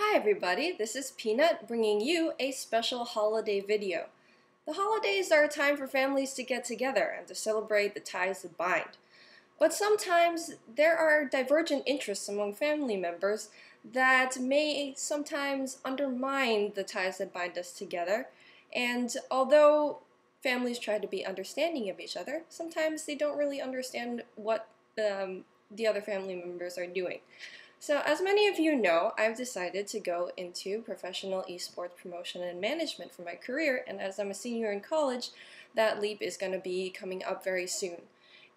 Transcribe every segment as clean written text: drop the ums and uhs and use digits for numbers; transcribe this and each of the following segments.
Hi everybody, this is Peanut bringing you a special holiday video. The holidays are a time for families to get together and to celebrate the ties that bind. But sometimes there are divergent interests among family members that may sometimes undermine the ties that bind us together. And although families try to be understanding of each other, sometimes they don't really understand what the other family members are doing. So as many of you know, I've decided to go into professional esports promotion and management for my career, and as I'm a senior in college, that leap is going to be coming up very soon.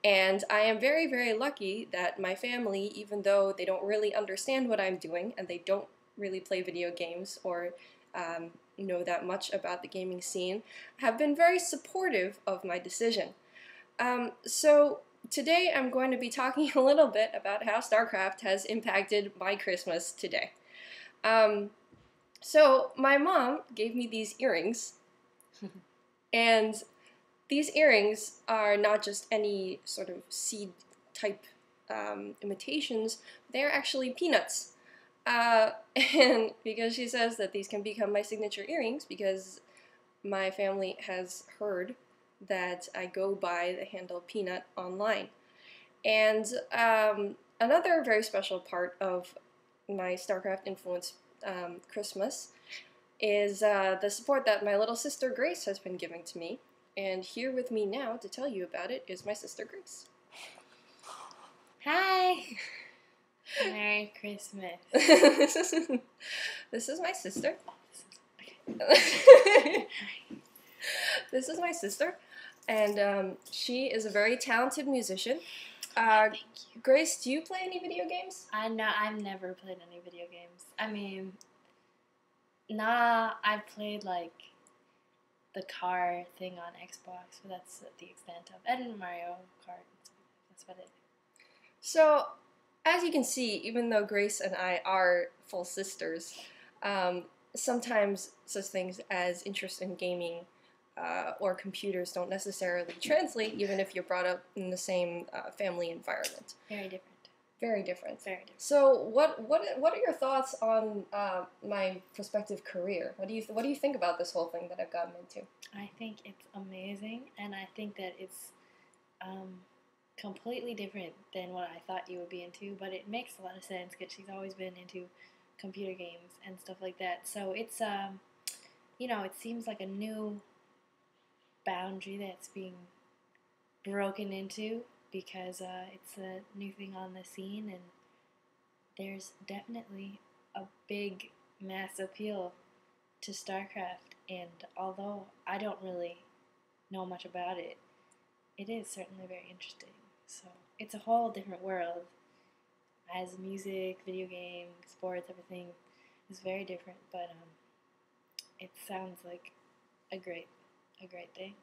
And I am very, very lucky that my family, even though they don't really understand what I'm doing, and they don't really play video games or know that much about the gaming scene, have been very supportive of my decision. So today I'm going to be talking a little bit about how StarCraft has impacted my Christmas today. So my mom gave me these earrings, and these earrings are not just any sort of seed type imitations, they're actually peanuts. And because she says that these can become my signature earrings because my family has heard that I go by the handle Peanut online. And another very special part of my StarCraft influence Christmas is the support that my little sister Grace has been giving to me. And here with me now to tell you about it is my sister Grace. Hi! Merry Christmas. This is my sister. This is my sister, and she is a very talented musician. Thank you. Grace, do you play any video games? I've never played any video games. I mean, I've played like the car thing on Xbox, but that's the extent of it. And Mario Kart, that's about it. So, as you can see, even though Grace and I are full sisters, sometimes such things as interest in gaming or computers don't necessarily translate, even if you're brought up in the same family environment. Very different. Very different. Very different. So, what are your thoughts on my prospective career? What do you think about this whole thing that I've gotten into? I think it's amazing, and I think that it's completely different than what I thought you would be into, but it makes a lot of sense because she's always been into computer games and stuff like that. So it's it seems like a new boundary that's being broken into because it's a new thing on the scene, and there's definitely a big mass appeal to StarCraft, and although I don't really know much about it, it is certainly very interesting. So it's a whole different world. As music, video games, sports, everything is very different, but it sounds like a great thing.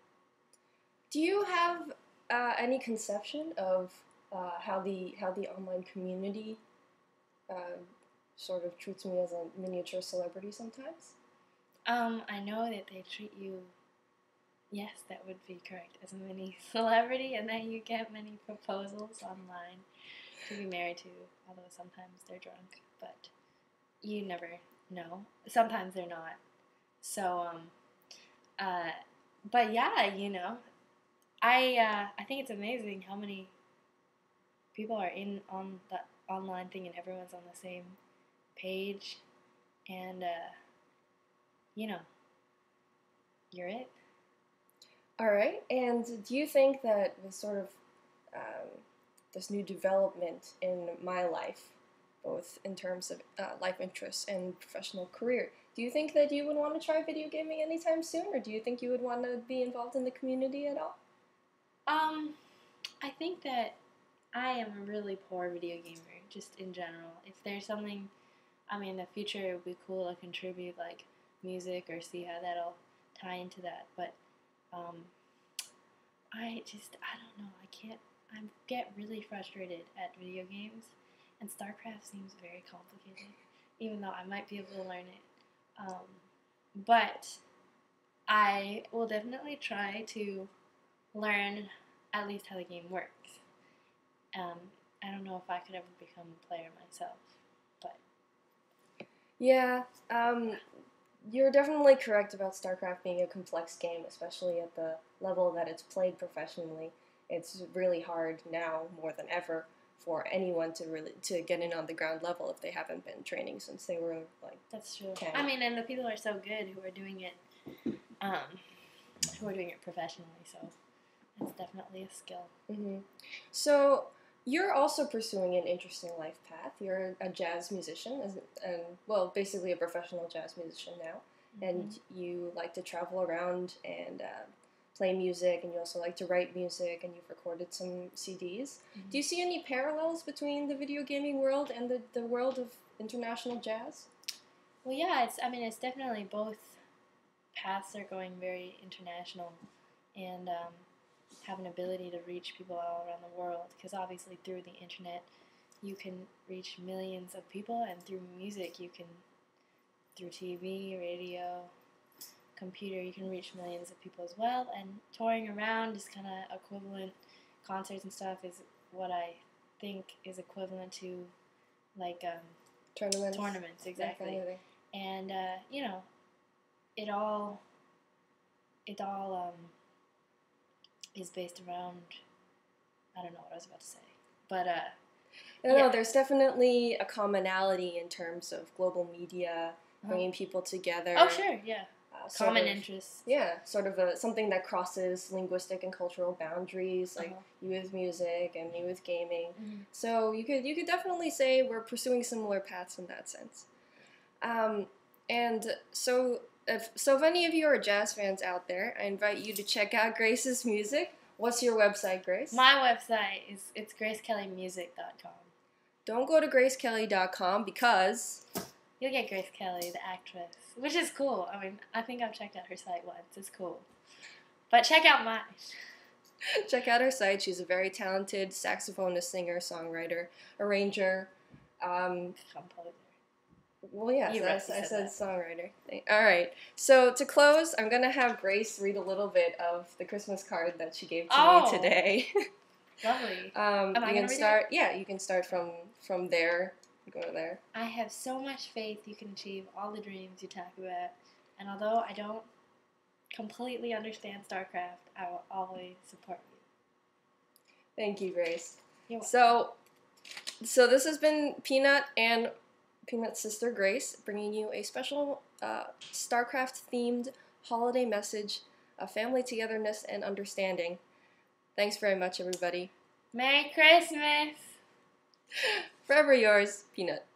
Do you have any conception of how the online community sort of treats me as a miniature celebrity sometimes? I know that they treat you, yes, that would be correct, as a mini celebrity, and that you get many proposals online to be married to, although sometimes they're drunk, but you never know. Sometimes they're not. So, but yeah, I think it's amazing how many people are on the online thing and everyone's on the same page, and you're it. All right, and do you think that this sort of this new development in my life, both in terms of life interests and professional career, do you think that you would want to try video gaming anytime soon, or do you think you would want to be involved in the community at all? I think that I am a really poor video gamer, just in general. If there's something, in the future it would be cool to contribute, like music, or see how that'll tie into that, but I don't know, I get really frustrated at video games, and StarCraft seems very complicated, even though I might be able to learn it. But I will definitely try to learn at least how the game works. I don't know if I could ever become a player myself, but Yeah, you're definitely correct about StarCraft being a complex game, especially at the level that it's played professionally. It's really hard now more than ever for anyone to get in on the ground level if they haven't been training since they were like That's true. 10. I mean, and the people are so good who are doing it, professionally. So it's definitely a skill. Mm-hmm. So you're also pursuing an interesting life path. You're a jazz musician, and well, basically a professional jazz musician now. And you like to travel around and play music, and you also like to write music, and you've recorded some CDs. Do you see any parallels between the video gaming world and the world of international jazz? Well, yeah, it's definitely both paths are going very international, and have an ability to reach people all around the world, because obviously through the internet you can reach millions of people, and through music you can, through TV, radio, computer, you can reach millions of people as well. And touring around is kind of equivalent, concerts and stuff is what I think is equivalent to like tournaments, exactly. And you know, it all is based around, I don't know what I was about to say, but no, there's definitely a commonality in terms of global media, bringing people together. Oh, sure, yeah. Common interests. Yeah, sort of something that crosses linguistic and cultural boundaries, like you with music and me with gaming. So you could definitely say we're pursuing similar paths in that sense. And so if any of you are jazz fans out there, I invite you to check out Grace's music. What's your website, Grace? My website it's gracekellymusic.com. Don't go to gracekelly.com because you'll get Grace Kelly, the actress, which is cool. I mean, I think I've checked out her site once. It's cool. But check out mine. Check out her site. She's a very talented saxophonist, singer, songwriter, arranger, composer. Well, yes, I said songwriter. All right. So to close, I'm going to have Grace read a little bit of the Christmas card that she gave to me today. Lovely. Am I going to start? Yeah, you can start from there. Go there. I have so much faith you can achieve all the dreams you talk about, and although I don't completely understand StarCraft, I will always support you. Thank you, Grace. You're welcome. So this has been Peanut and Peanut's sister Grace bringing you a special StarCraft-themed holiday message of family togetherness and understanding. Thanks very much, everybody. Merry Christmas! Forever yours, Peanut.